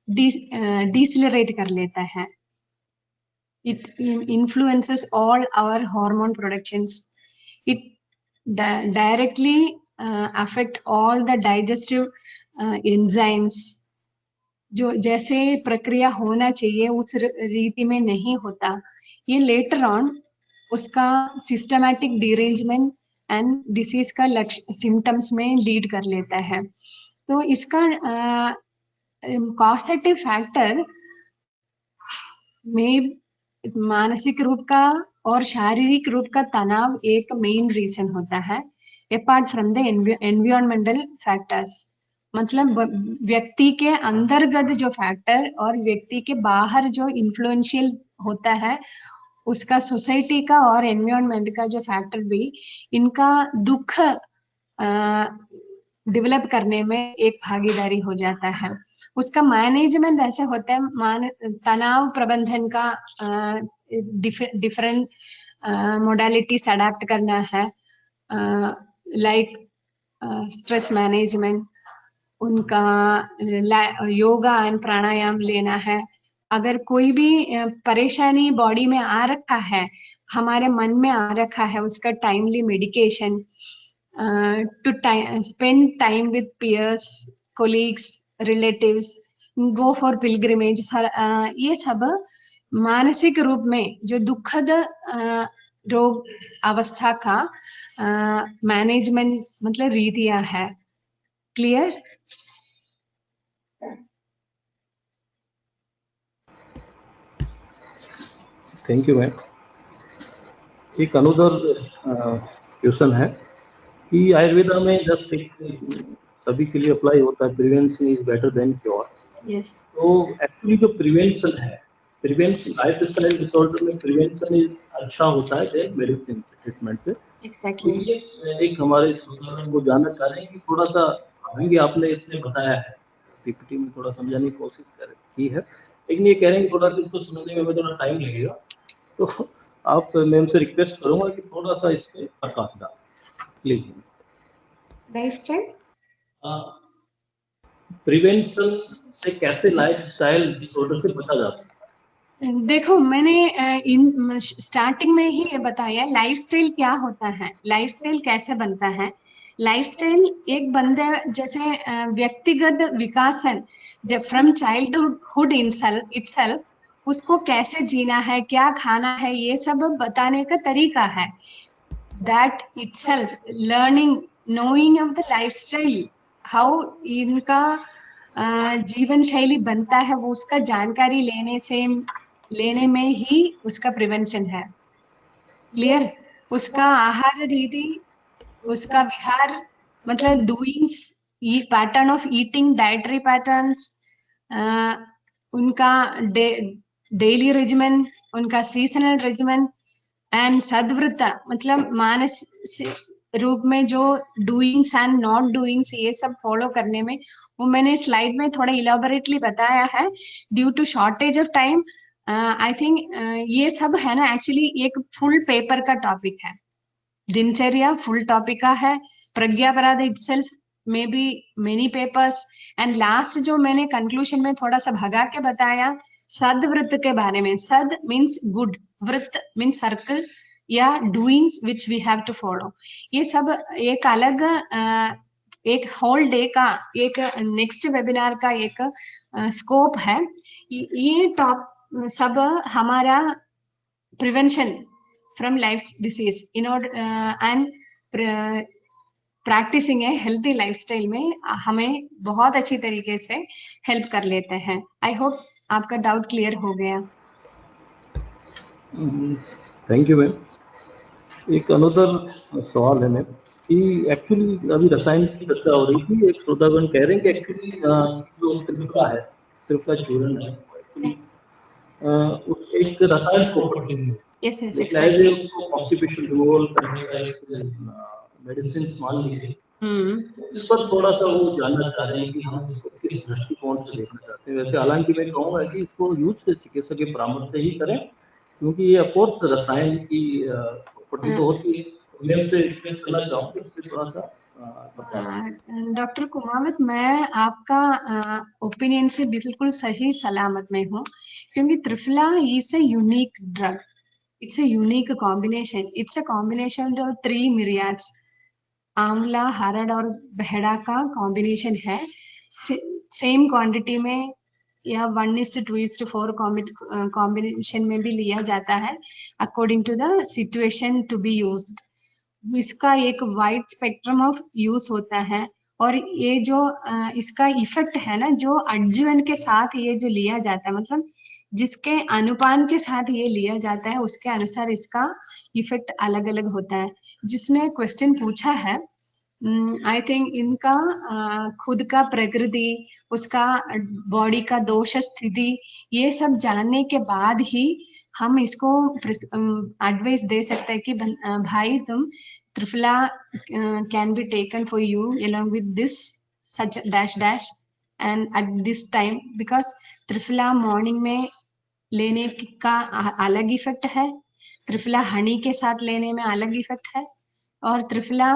डिसलरेट कर लेता है। It influences all our hormone productions. It directly affect all the digestive enzymes. जो जैसे प्रक्रिया होना चाहिए उस रीति में नहीं होता, ये लेटर ऑन उसका सिस्टमैटिक डिरेंजमेंट एंड डिसीज का सिम्टम्स में लीड कर लेता है। तो इसका कॉजेटिव फैक्टर में मानसिक रूप का और शारीरिक रूप का तनाव एक मेन रीजन होता है, apart from the environmental factors. मतलब व्यक्ति के अंतर्गत जो फैक्टर और व्यक्ति के बाहर जो इन्फ्लुएंशियल होता है उसका सोसाइटी का और एनवायरमेंट का जो फैक्टर भी इनका दुख डेवलप करने में एक भागीदारी हो जाता है। उसका मैनेजमेंट ऐसे होता है, तनाव प्रबंधन का डिफरेंट मोडालिटीज अडेप्ट करना है, लाइक स्ट्रेस मैनेजमेंट, उनका योगा एंड प्राणायाम लेना है। अगर कोई भी परेशानी बॉडी में आ रखा है, हमारे मन में आ रखा है, उसका timely medication, to spend time with peers, colleagues, relatives, go for pilgrimage, ये सब मानसिक रूप में जो दुखद रोग अवस्था का मैनेजमेंट मतलब रीतियां है। क्लियर? Thank you ma'am. एक अनदर क्वेश्चन है कि आयुर्वेदा में जब सभी के लिए अप्लाई होता है, prevention is better than cure. Yes. तो एक्चुअली जो प्रिवेंशन है, लाइफ स्टाइल डिसऑर्डर में प्रिवेंशन इज अच्छा होता है देन मेडिसिन ट्रीटमेंट से। एग्जैक्टली। तो ये एक हमारे श्रोतागण को जानना चाह रहे हैं कि थोड़ा सा आगे आपने इसमें बताया है, पीपीटी में थोड़ा समझाने की कोशिश की है, लेकिन ये कह रहे हैं थोड़ा सा इसको समझने में हमें थोड़ा टाइम लगेगा। तो आप मैम से रिक्वेस्ट करूंगा कि थोड़ा सा इस पे प्रकाश डालें प्लीज। लाइफस्टाइल प्रिवेंशन से कैसे लाइफस्टाइल डिसऑर्डर से बचा जा सकता है? देखो, मैंने स्टार्टिंग में ही ये बताया लाइफस्टाइल क्या होता है, लाइफस्टाइल कैसे बनता है। लाइफस्टाइल एक बंदे जैसे व्यक्तिगत विकासन, जब फ्रॉम चाइल्डहुड इटसेल्फ उसको कैसे जीना है, क्या खाना है, ये सब बताने का तरीका है। that itself learning knowing of the lifestyle how इनका जीवन शैली बनता है, वो उसका जानकारी लेने में ही उसका प्रिवेंशन है। क्लियर? उसका आहार रीति, उसका विहार, मतलब डूइंग्स, ये pattern of eating, dietary patterns, उनका डेली रेजिमेंट, उनका सीजनल रेजिमेंट एंड सद्वृत्त, मतलब मानसिक रूप में जो डूइंग्स एंड नॉट डूइंग्स, ये सब फॉलो करने में, वो मैंने स्लाइड में थोड़ा इलाबोरेटली बताया है due to shortage of time. I think ये सब है ना, एक्चुअली एक फुल पेपर का टॉपिक है। दिनचर्या फुल टॉपिक का है, प्रज्ञापराध itself may be many papers, and last जो मैंने कंक्लूजन में थोड़ा सा भगा के बताया सद्वृत्त के बारे में। सद मीन्स गुड, वृत्त मीन्स सर्कल या doings which we have to follow. ये सब एक अलग एक होल डे का, एक नेक्स्ट वेबिनार का एक स्कोप है। ये टॉप सब हमारा prevention from life's disease in order and practicing a healthy lifestyle में हमें बहुत अच्छी तरीके से हेल्प कर लेते हैं। आई होप आपका डाउट क्लियर हो गया। Thank you ma'am. एक अनदर सवाल है मैम कि एक्चुअली अभी रसायन की चर्चा हो रही थी, एक श्रोतागण कह रहे हैं कि एक्चुअली जो त्रिफला है, त्रिफला चूर्ण है, एक्चुअली एक रसायन प्रॉपर्टी है। यस यस लेकिन एज उसको कॉन्स्टिपेशन रिमूवल करने का एक मेडिसिन मान लीजिए, इस पर थोड़ा सा वो जानना चाह रहे हैं कि हम इसको किस दृष्टिकोण से देखना चाहते हैं। वैसे हालांकि मैं कहूँगा कि इसको यूज चिकित्सक के परामर्श से ही करें, क्योंकि ये अफकोर्स रसायन की प्रॉपर्टी तो होती है। मैं उनसे रिक्वेस्ट करना चाहूँगा इससे थोड़ा सा डॉक्टर कुमावत, मैं आपका ओपिनियन से बिल्कुल सही सलामत में हूँ, क्योंकि triphala is a unique drug, it's a unique combination, it's a combination of 3 myriads। आंवला, हरड़ और बहेड़ा का कॉम्बिनेशन है। सेम क्वांटिटी में या 1:2:4 कॉम्बिनेशन में भी लिया जाता है according to the situation to be used. इसका एक वाइड स्पेक्ट्रम ऑफ यूज होता है, और ये जो इसका इफेक्ट है ना, जो एडजुवेंट के साथ ये जो लिया जाता है, मतलब जिसके अनुपान के साथ ये लिया जाता है, उसके अनुसार इसका इफेक्ट अलग अलग होता है। जिसने क्वेश्चन पूछा है, आई थिंक इनका खुद का प्रकृति, उसका बॉडी का दोष स्थिति, ये सब जानने के बाद ही हम इसको एडवाइस दे सकते हैं कि भाई तुम triphala can be taken for you along with this such dash dash and at this time, because triphala morning में लेने का अलग इफेक्ट है, त्रिफला हनी के साथ लेने में अलग इफेक्ट है, और त्रिफला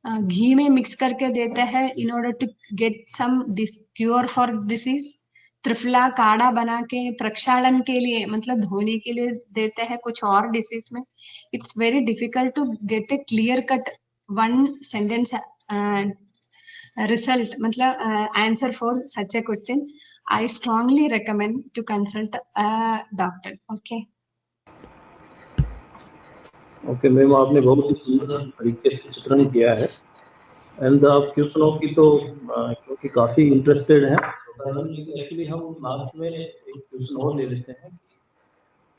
घी में मिक्स करके देते हैं in order to get some cure for disease. त्रिफला काढ़ा बना के प्रक्षालन के लिए, मतलब धोने के लिए देते हैं कुछ और डिसीज में। It's very difficult to get a clear cut one sentence result, मतलब answer for such a question. I strongly recommend to consult a doctor. Okay. Okay ma'am, आपने बहुत ही सुंदर तरीके से चित्रण किया है। एंड आप क्वेश्चनों की तो क्योंकि काफ़ी इंटरेस्टेड हैं, एक्चुअली हम लास्ट में एक क्वेश्चन और ले लेते हैं।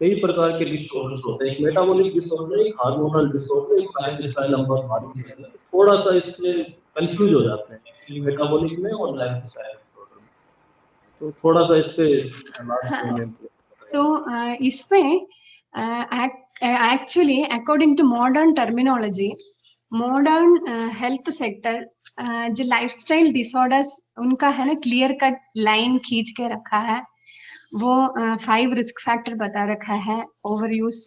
कई प्रकार के डिसऑर्डर्स होते हैं, एक मेटाबॉलिक डिसऑर्डर, एक हार्मोनल डिसऑर्डर, एक लाइफस्टाइल नंबर। थोड़ा सा इससे कंफ्यूज हो जाते हैं एक्चुअली मेटाबॉलिक में और लाइफस्टाइल डिसऑर्डर में, तो थोड़ा सा इससे लास्ट में तो इसमें actually according to modern terminology, modern health sector जो लाइफस्टाइल डिसऑर्डर्स उनका है ना, क्लियर कट लाइन खींच के रखा है। वो 5 रिस्क फैक्टर बता रखा है: over use,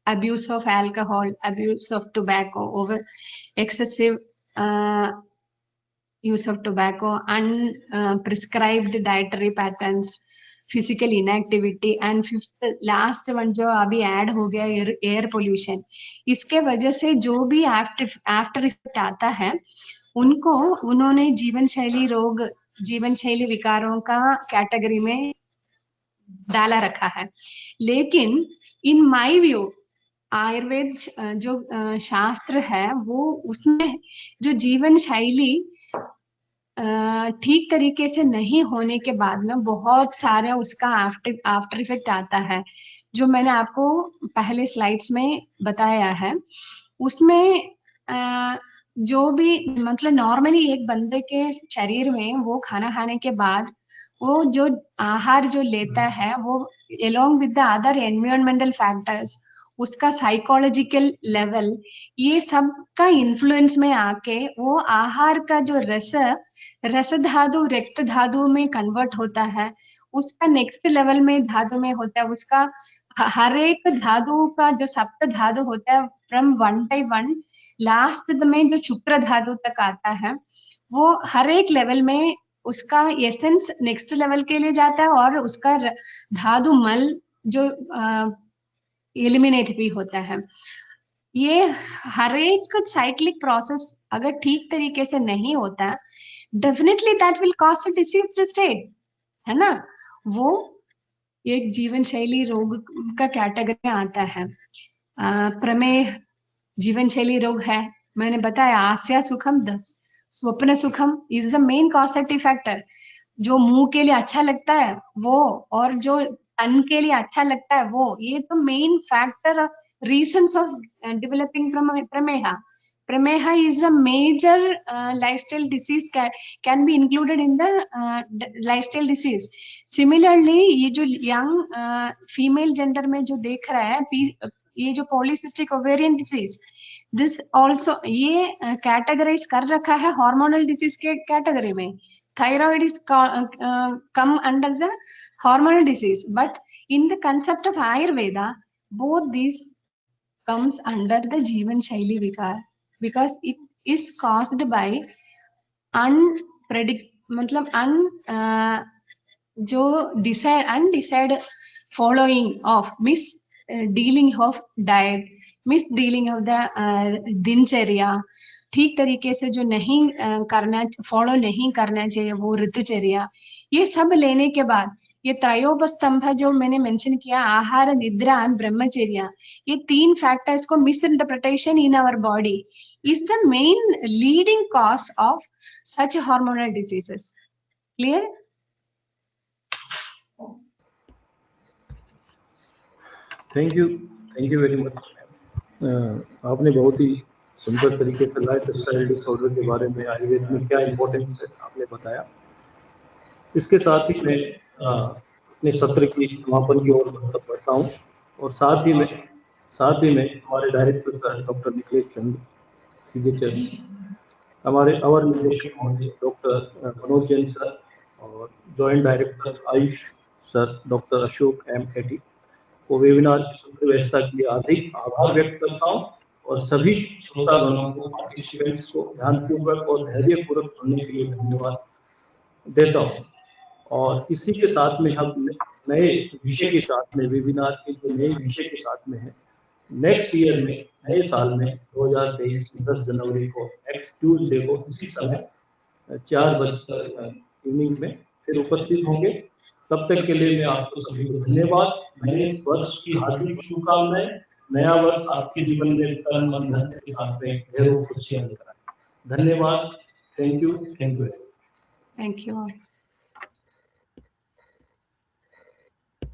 abuse of alcohol, abuse of tobacco, over excessive use of tobacco, unprescribed dietary patterns, physical inactivity, and fifth last one जो अभी ऐड हो गया, एयर पोल्यूशन। इसके वजह से जो भी आफ्टर इफेक्ट आता है, उनको उन्होंने जीवन शैली रोग, जीवन शैली विकारों का कैटेगरी में डाला रखा है। लेकिन इन माय व्यू आयुर्वेद जो शास्त्र है वो उसमें जो जीवन शैली ठीक तरीके से नहीं होने के बाद में बहुत सारा उसका आफ्टर इफेक्ट आता है, जो मैंने आपको पहले स्लाइड्स में बताया है। उसमें जो भी मतलब नॉर्मली एक बंदे के शरीर में वो खाना खाने के बाद वो जो आहार जो लेता है वो along with the other environmental factors, उसका साइकोलॉजिकल लेवल, ये सब का इन्फ्लुएंस में आके वो आहार का जो रस धातु रक्त धातु में कन्वर्ट होता है, उसका नेक्स्ट लेवल में धातु में होता है, उसका हर एक धातु का जो सप्त धातु होता है फ्रॉम 1 by 1 लास्ट में जो शुक्र धातु तक आता है, वो हर एक लेवल में उसका एसेंस नेक्स्ट लेवल के लिए जाता है और उसका धातु मल जो एलिमिनेट भी होता है। ये हर एक साइक्लिक प्रोसेस अगर ठीक तरीके से नहीं होता, definitely that will cause a disease state, है ना। वो एक जीवन शैली रोग का कैटेगरी में आता है। प्रमेह जीवन शैली रोग है, मैंने बताया। आस्या सुखम स्वप्न सुखम is the main causative factor. जो मुंह के लिए अच्छा लगता है वो, और जो तन के लिए अच्छा लगता है वो, ये तो main factor reasons of developing प्रमेहा। Prameha is a major lifestyle disease, can be included in the lifestyle disease. Similarly, ये जो young female gender में जो देख रहा है, ये जो polycystic ovarian disease, this also ये categorize कर रखा है hormonal disease के category में। Thyroid is come under the hormonal disease, but in the concept of Ayurveda, both these comes under the जीवन शैली विकार, because it is caused by मतलब जो undecided following of misdealing of diet, misdealing of the दिनचर्या, ठीक तरीके से जो नहीं फॉलो नहीं करना चाहिए वो ऋतुचर्या, ये सब लेने के बाद ये त्रयोपस्तंभ जो मैंने मेंशन किया, आहार निद्रा ब्रह्मचर्या, ये 3 फैक्टर्स को misinterpretation in our body is the main leading cause of such hormonal diseases. Clear? Thank you very much. आपने बहुत ही सुंदर तरीके से लाइफ स्टाइल डिसऑर्डर के बारे में, आयुर्वेद में क्या इम्पोर्टेंस है, आपने बताया। इसके साथ ही मैं अपने सत्र की समापन की ओर बढ़ता हूँ, और साथ ही में हमारे डायरेक्टर सर डॉक्टर निखिलेश चंद CGHS, हमारे अवर निदेशक होंगे डॉक्टर मनोज जैन सर, और joint director Ayush sir doctor Ashok M AT को वेबिनार की सुंदर व्यवस्था के लिए हार्दिक आभार व्यक्त करता हूँ, और सभी श्रोतागणों को, पार्टिसिपेंट्स को ध्यानपूर्वक और धैर्यपूर्वक सुनने के लिए धन्यवाद देता हूँ। और इसी के साथ में हम नए विषय के साथ में, वेबिनार के जो नए विषय के साथ में है, नेक्स्ट ईयर में, नए साल में 2023 10 जनवरी को नेक्स्ट ट्यूसडे को इसी समय 4 बजे इवनिंग में फिर उपस्थित होंगे। तब तक के लिए मैं आपको सभी को धन्यवाद, नए वर्ष की हार्दिक शुभकामनाएं। नया वर्ष आपके जीवन में तन मन धन के साथ में ढेरों खुशियां लेकर आए। धन्यवाद। Thank you. Thank you.